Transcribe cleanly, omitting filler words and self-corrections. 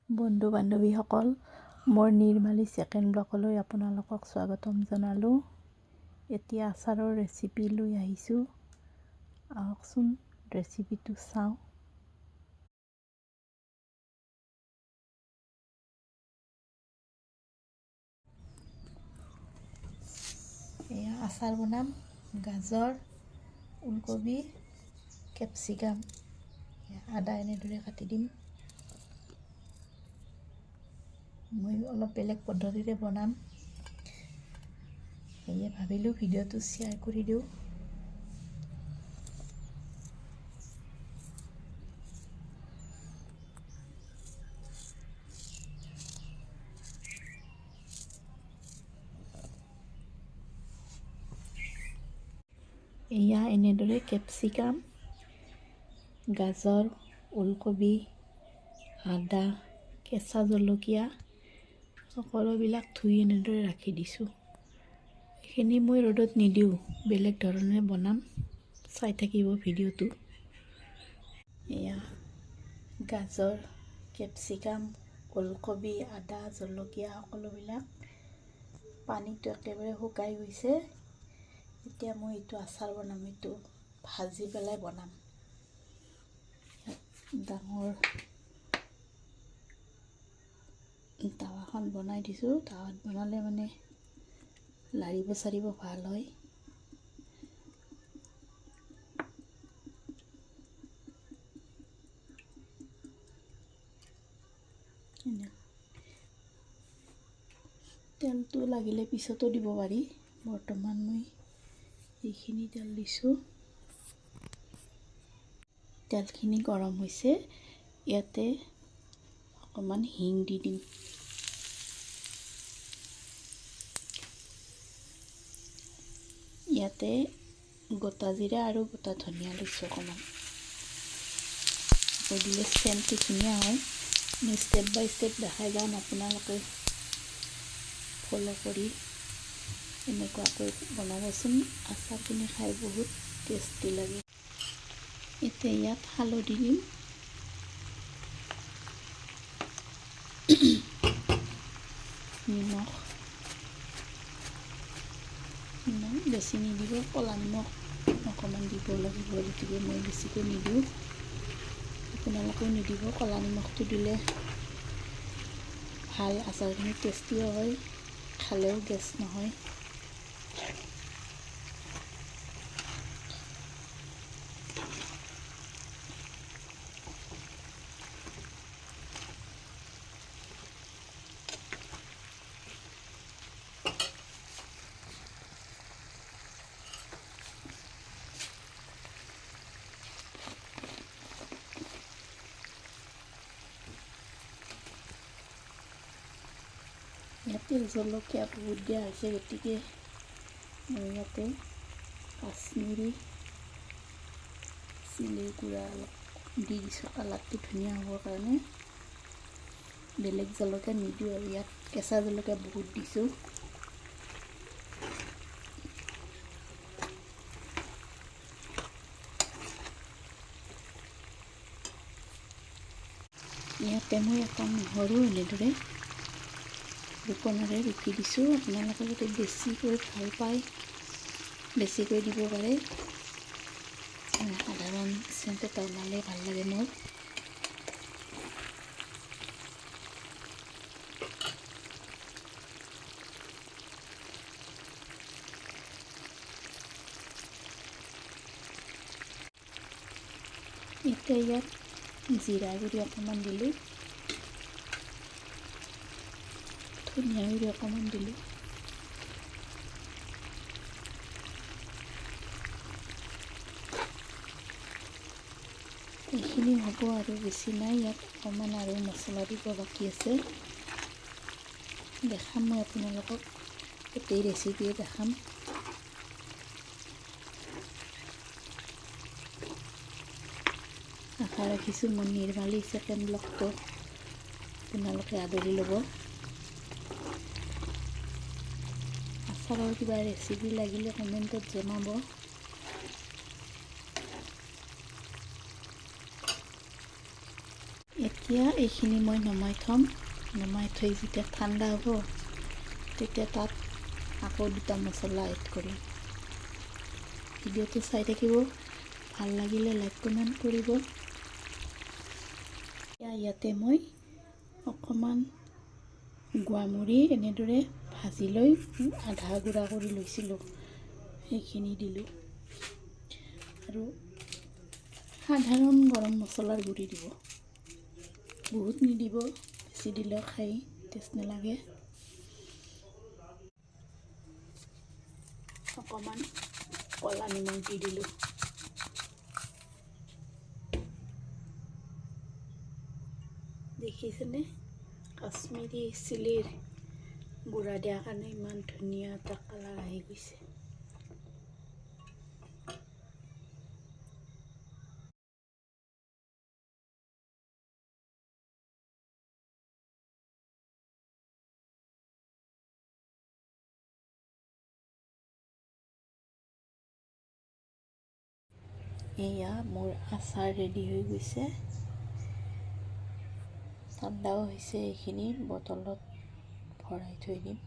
বন্ধু বান্ধৱীসকল, মোৰ নিৰ্মালী ছেকেণ্ড ব্লকলৈ আপোনালোকক স্বাগতম জনালোঁ। এতিয়া আচাৰৰ ৰেচিপি লৈ আহিছোঁ। আহকচোন ৰেচিপিটো চাওঁ। এয়া আচাৰ বনাম। গাজৰ, ওলকবি, কেপচিকাম, আদা এনেদৰে কাটি দিম। মই অলপ বেলেগ পদ্ধতিৰে বনাম, সেয়ে ভাবিলোঁ ভিডিঅ'টো শ্বেয়াৰ কৰি দিওঁ। এয়া এনেদৰে কেপচিকাম, গাজৰ, ওলকবি, আদা, কেঁচা জলকীয়া সকলোবিলাক ধুই এনেদৰে ৰাখি দিছোঁ। এইখিনি মই ৰ'দত নিদিওঁ, বেলেগ ধৰণে বনাম, চাই থাকিব ভিডিঅ'টো। এয়া গাজৰ, কেপচিকাম, ওলকবি, আদা, জলকীয়া সকলোবিলাক পানীটো একেবাৰে শুকাই গৈছে। এতিয়া মই এইটো আচাৰ বনাম, এইটো ভাজি পেলাই বনাম। ডাঙৰ টাৱাখন বনাই দিছোঁ। টাৱাত বনালে মানে লাৰিব চাৰিব ভাল হয়। তেলটো লাগিলে পিছতো দিব পাৰি, বৰ্তমান মই এইখিনি তেল দিছোঁ। তেলখিনি গৰম হৈছে, ইয়াতে অকণমান হিং দি দিম। ইয়াতে গোটা জিৰা আৰু গোটা ধনিয়া লৈছোঁ অকণমান। দিলে চেণ্টটো ধুনীয়া হয়। মই ষ্টেপ বাই ষ্টেপ দেখাই যাম, আপোনালোকে ফ'ল' কৰি এনেকুৱাকৈ বনাবচোন। আচাৰখিনি খাই বহুত টেষ্টি লাগে। এতিয়া ইয়াত হালধি দিম, নিমখ বেছি নিদিব, ক'লা নিমখ অকণমান দিব লাগিব, গতিকে মই বেছিকৈ নিদিওঁ। আপোনালোকেও নিদিব, ক'লা নিমখটো দিলে ভাল, আচাৰখিনি টেষ্টিও হয়, খালেও গেছ নহয়। ইয়াতে জলকীয়া বহুত দিয়া হৈছে, গতিকে মই ইয়াতে কাশ্মীৰী চিলিৰ গুড়া অলপ দি দিছোঁ, কালাৰটো ধুনীয়া হ'বৰ কাৰণে। বেলেগ জলকীয়া নিদিওঁ আৰু ইয়াত কেঁচা জলকীয়া বহুত দিছোঁ। ইয়াতে মই এটা নহৰু এনেদৰে ৰুকনেৰে ৰুকি দিছোঁ। আপোনালোকে যদি বেছিকৈ ভাল পায় বেছিকৈ দিব পাৰে। সাধাৰণ চেণ্ট এটা ওলালে ভাল লাগে মোৰ। এতিয়া ইয়াত জিৰা গুড়ি অকণমান দিলোঁ, ধনিয়া গুড়ি অকণমান দিলোঁ। এইখিনি হ'ব আৰু বেছি নাই। ইয়াত অকণমান আৰু মছলা দিব বাকী আছে, দেখাম মই আপোনালোকক, গোটেই ৰেচিপিয়ে দেখাম। আশা ৰাখিছোঁ মোৰ নিৰ্মালী ছেকেণ্ড ব্লগটো আপোনালোকে আদৰি ল'ব। আচাৰৰ কিবা ৰেচিপি লাগিলে কমেণ্টত জনাব। এতিয়া এইখিনি মই নমাই থ'ম। নমাই থৈ যেতিয়া ঠাণ্ডা হ'ব তেতিয়া তাত আকৌ দুটা মছলা এড কৰিম। ভিডিঅ'টো চাই থাকিব, ভাল লাগিলে লাইক কমেণ্ট কৰিব। ইয়াতে মই অকণমান গোৱামুড়ি এনেদৰে ভাজি লৈ আধা গুড়া কৰি লৈছিলোঁ, সেইখিনি দিলোঁ। আৰু সাধাৰণ গৰম মছলাৰ গুড়ি দিব, বহুত নিদিব, বেছি দিলেও খাই টেষ্ট নালাগে। অকণমান ক'লা নিমখ দি দিলোঁ। দেখিছেনে, কাশ্মীৰী চিলিৰ গুড়া দিয়াৰ কাৰণে ইমান ধুনীয়া এটা কালাৰ আহি গৈছে। এয়া মোৰ আচাৰ ৰেডি হৈ গৈছে, ঠাণ্ডাও হৈছে। এইখিনি বটলত ভৰাই থৈ দিম।